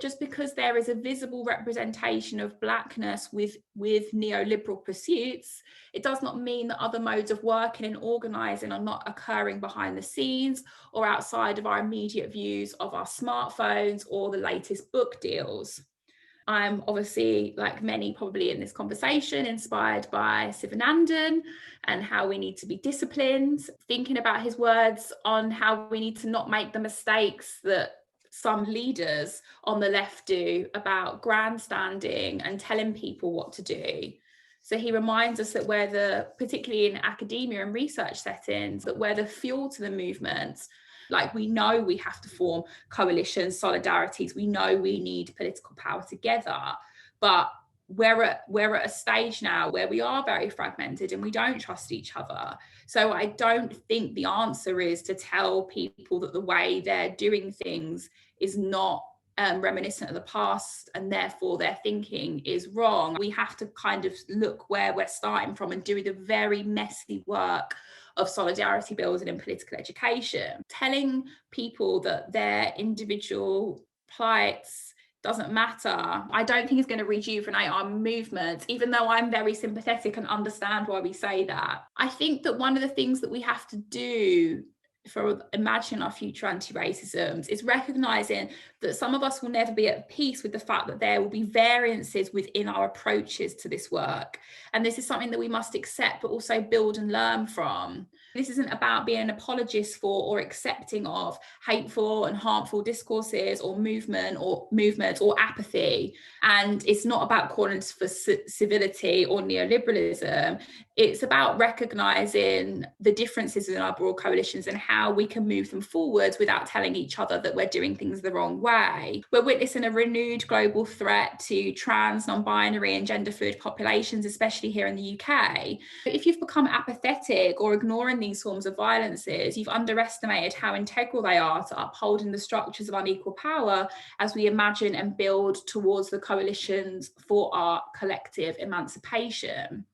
Just because there is a visible representation of blackness with neoliberal pursuits, it does not mean that other modes of working and organising are not occurring behind the scenes or outside of our immediate views of our smartphones or the latest book deals. I'm obviously, like many probably in this conversation, inspired by Sivanandan and how we need to be disciplined, thinking about his words on how we need to not make the mistakes that some leaders on the left do about grandstanding and telling people what to do. So he reminds us that particularly in academia and research settings, that we're the fuel to the movements. Like, we know we have to form coalitions, solidarities. We know we need political power together, but we're at a stage now where we are very fragmented and we don't trust each other. So I don't think the answer is to tell people that the way they're doing things is not reminiscent of the past and therefore their thinking is wrong. We have to kind of look where we're starting from and do the very messy work of solidarity building and political education. Telling people that their individual plights doesn't matter, I don't think is going to rejuvenate our movements, even though I'm very sympathetic and understand why we say that. I think that one of the things that we have to do for imagining our future anti-racisms is recognizing that some of us will never be at peace with the fact that there will be variances within our approaches to this work. And this is something that we must accept, but also build and learn from. This isn't about being an apologist for or accepting of hateful and harmful discourses or movements or apathy. And it's not about calling for civility or neoliberalism. It's about recognizing the differences in our broad coalitions and how we can move them forwards without telling each other that we're doing things the wrong way. We're witnessing a renewed global threat to trans, non-binary and gender fluid populations, especially here in the UK. If you've become apathetic or ignoring these forms of violences, you've underestimated how integral they are to upholding the structures of unequal power as we imagine and build towards the coalitions for our collective emancipation.